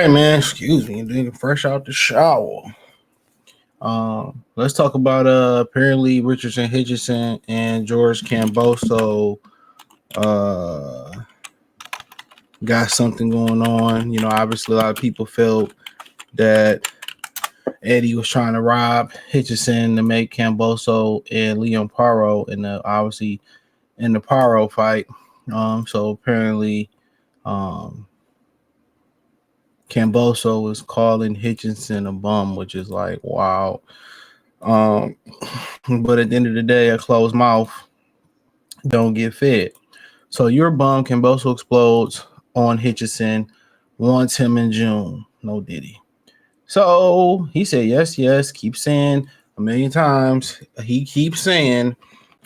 right, man. Excuse me, nigga. Fresh out the shower. Let's talk about apparently Richardson, Hitchens, and George Camboso uh got something going on. Obviously a lot of people felt that Eddie was trying to rob Hitchison to make Camboso and Leon Paro in the Paro fight. So apparently um Camboso was calling Hitchinson a bum, which is like wow. Um, but at the end of the day, a closed mouth don't get fed. So you're a bum. Camboso explodes on Hitchison, wants him in June. No diddy. So he said yes, yes. Keep saying a million times. He keeps saying,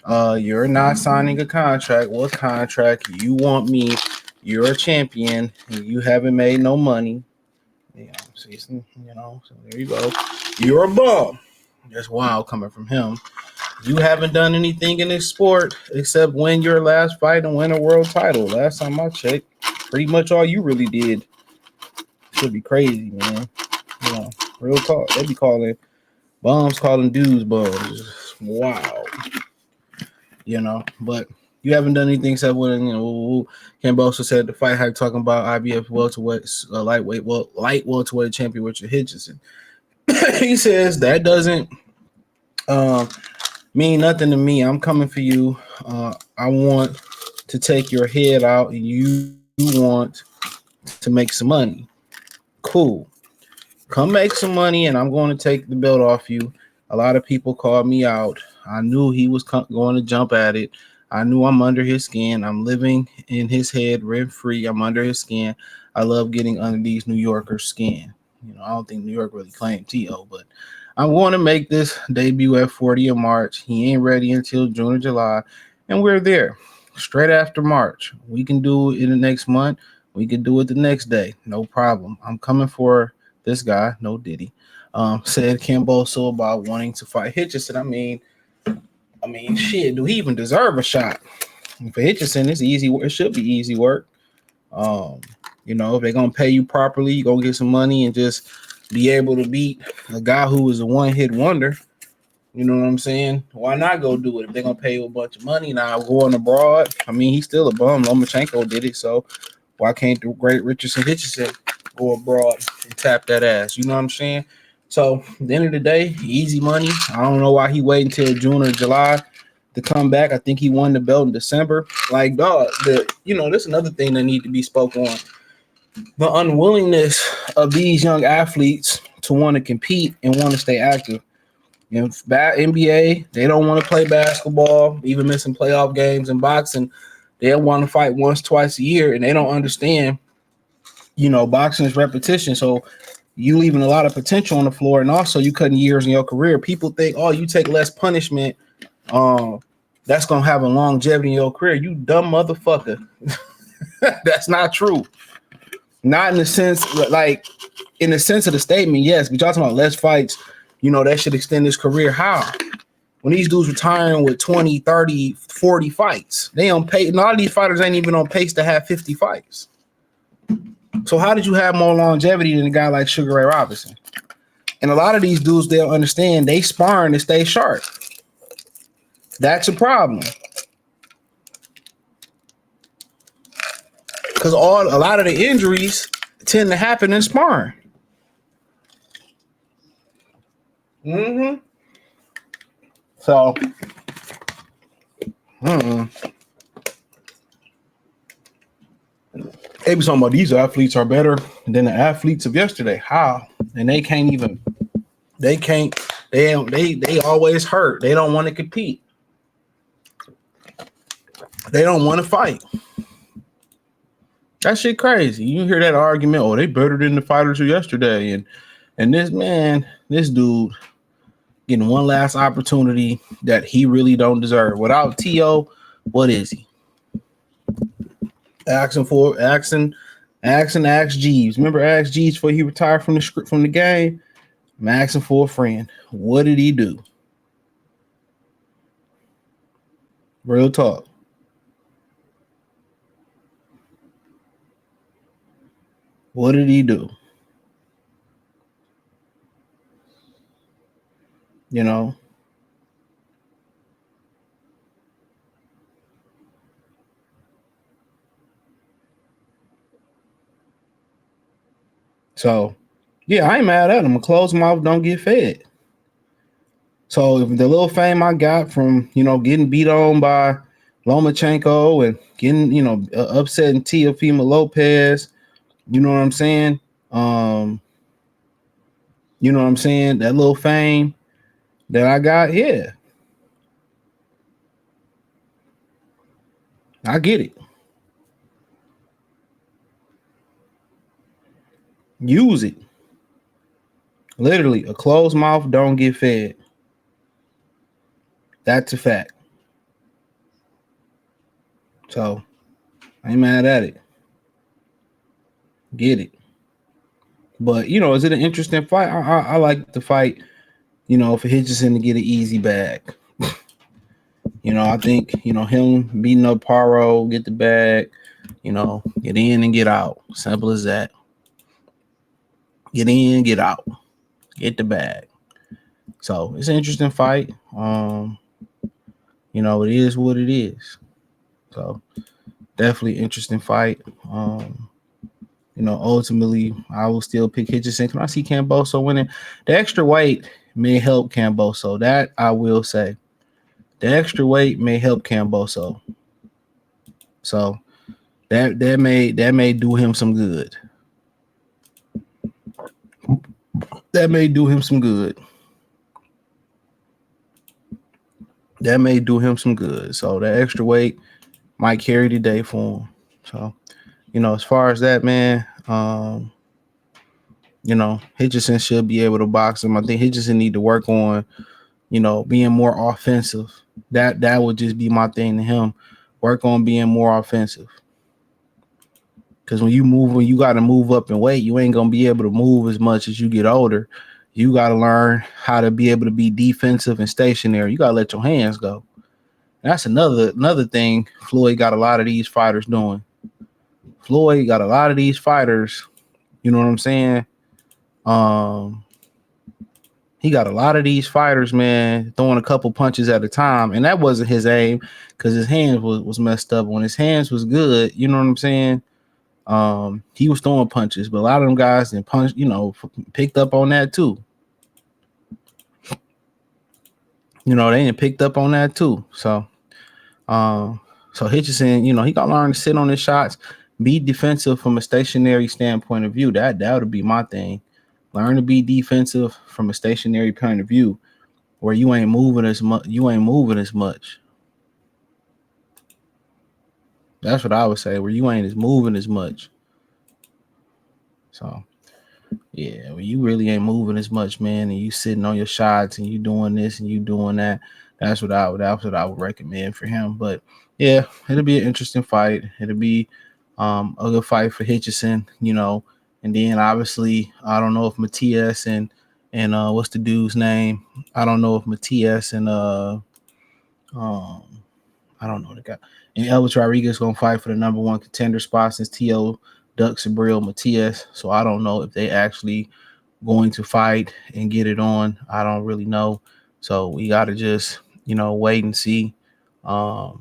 "You're not signing a contract. What contract? You want me? You're a champion. And you haven't made no money. So there you go. You're a bum." That's wild coming from him. You haven't done anything in this sport except win your last fight and win a world title. Last time I checked, pretty much all you really did. Should be crazy, man. Real talk. They be calling bums, calling dudes bums. Wow. But you haven't done anything except winning. Camboso said the fight hype talking about IBF welterweight, light welterweight champion Richard Hitchens. He says that doesn't mean nothing to me. I'm coming for you. I want to take your head out, and you want to make some money. Cool. Come make some money, and I'm going to take the belt off you. A lot of people called me out. I knew he was going to jump at it. I knew I'm under his skin. I'm living in his head rent free. I'm under his skin. I love getting under these New Yorkers' skin. I don't think New York really claimed T.O., but I'm going to make this debut at 40 in March. He ain't ready until June or July, and we're there. Straight after March. We can do it in the next month. We can do it the next day. No problem. I'm coming for this guy. No diddy. Said Camboso about wanting to fight Hitchison. I mean, shit, do he even deserve a shot? For Hitchison, it's easy. It should be easy work. If they're gonna pay you properly, you're gonna get some money and just be able to beat a guy who is a one-hit wonder. You know what I'm saying? Why not go do it if they're gonna pay you a bunch of money? Now going abroad, he's still a bum. Lomachenko did it, so why can't the great Richardson Hitchison go abroad and tap that ass? You know what I'm saying? So at the end of the day, easy money. I don't know why he waited until June or July to come back. I think he won the belt in December. Like, dog, that's another thing that need to be spoke on. The unwillingness of these young athletes to want to compete and want to stay active. NBA, they don't want to play basketball, even missing playoff games. In boxing, they want to fight once, twice a year, and they don't understand, boxing is repetition. So you leaving a lot of potential on the floor, and also you cutting years in your career. People think, oh, you take less punishment, that's gonna have a longevity in your career. You dumb motherfucker. That's not true. Not in the sense, like in the sense of the statement, yes, but y'all talking about less fights, that should extend his career. How? When these dudes retiring with 20, 30, 40 fights, they on pace. A lot of these fighters ain't even on pace to have 50 fights. So how did you have more longevity than a guy like Sugar Ray Robinson? And a lot of these dudes, they'll understand they sparring to stay sharp. That's a problem. Because a lot of the injuries tend to happen in sparring. So, they be talking about these athletes are better than the athletes of yesterday. How? And they always hurt. They don't want to compete. They don't want to fight. That shit crazy. You hear that argument, oh, they better than the fighters of yesterday. And this dude getting one last opportunity that he really don't deserve. Without T.O., what is he? Ask Jeeves. Remember Ask Jeeves before he retired from the game? I'm asking for a friend. What did he do? Real talk. What did he do? you know. So yeah, I ain't mad at him. A closed mouth don't get fed. So if the little fame I got from getting beat on by Lomachenko and getting upsetting Teofimo Lopez, you know what I'm saying? Um, you know what I'm saying? That little fame that I got, yeah, I get it. Use it. Literally, a closed mouth don't get fed. That's a fact. So I ain't mad at it. Get it. But is it an interesting fight? I like the fight. For Hitchens to get an easy bag. I think him beating up Paro, get the bag. Get in and get out. Simple as that. Get in, get out, get the bag. So it's an interesting fight. It is what it is. So definitely interesting fight. Ultimately, I will still pick Hitchens. Can I see Kambosos winning? The extra weight may help Kambosos. That I will say. The extra weight may help Kambosos. So that may do him some good. That may do him some good. That may do him some good. So that extra weight might carry the day for him. So, as far as that, man, Hitchens should be able to box him. I think Hitchens need to work on, being more offensive. That would just be my thing to him. Work on being more offensive. Because when you got to move up in weight, you ain't gonna be able to move as much as you get older. You got to learn how to be able to be defensive and stationary. You got to let your hands go. And that's another thing Floyd got a lot of these fighters doing. Floyd got a lot of these fighters, you know what I'm saying? He got a lot of these fighters, man, throwing a couple punches at a time. And that wasn't his aim because his hands was messed up. When his hands was good, you know what I'm saying? He was throwing punches, but a lot of them guys didn't punch, picked up on that too. They didn't picked up on that too. Um, so Hitchens, he got to learn to sit on his shots, be defensive from a stationary standpoint of view. That would be my thing. Learn to be defensive from a stationary point of view, where you ain't moving as much. You ain't moving as much. That's what I would say. Where you ain't as moving as much. So yeah, when you really ain't moving as much, man, and you sitting on your shots and you doing this and you doing that. That's what I would recommend for him. But yeah, it'll be an interesting fight. It'll be a good fight for Hitchens, and then obviously I don't know if Matias and what's the dude's name? I don't know if Matias and um I don't know the guy. And Elvis Rodriguez gonna fight for the number one contender spot since T.O. Duck Sabril Matias. So I don't know if they actually going to fight and get it on. I don't really know. So we got to just, wait and see. So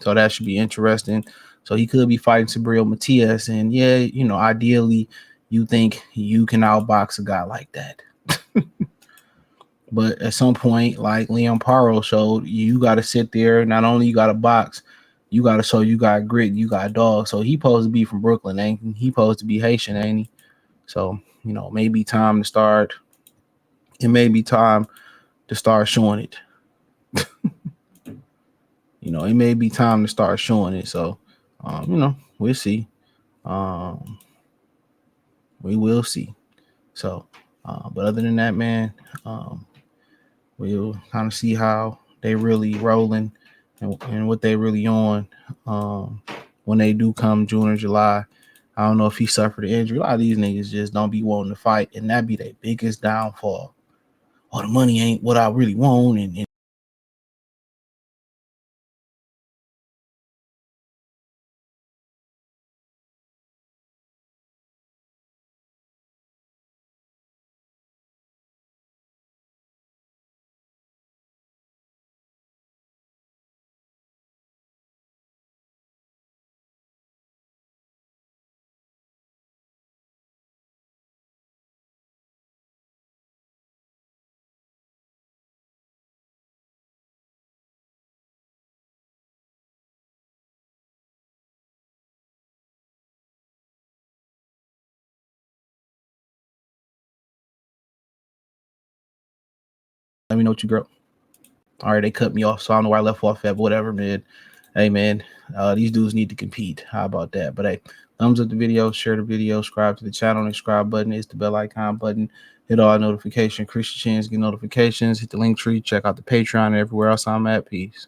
that should be interesting. So he could be fighting Sabril Matias. And yeah, ideally you think you can outbox a guy like that. But at some point, like Leon Paro showed, you got to sit there. Not only you got to box, you got to show you got grit, you got dog. So he supposed to be from Brooklyn, ain't he? He supposed to be Haitian, ain't he? So, maybe time to start. It may be time to start showing it. It may be time to start showing it. So, we'll see. Um, we will see. So, but other than that, man, we'll kind of see how they really rolling and what they really on when they do come June or July. I don't know if he suffered an injury. A lot of these niggas just don't be wanting to fight, and that be their biggest downfall. Oh, the money ain't what I really want, and Let me know what you grow. All right, they cut me off, so I don't know where I left off at, but whatever, man. Hey, man, these dudes need to compete. How about that? But hey, thumbs up the video, share the video, subscribe to the channel. The subscribe button is the bell icon button. Hit all notifications. Christians get notifications. Hit the link tree. Check out the Patreon and everywhere else I'm at. Peace.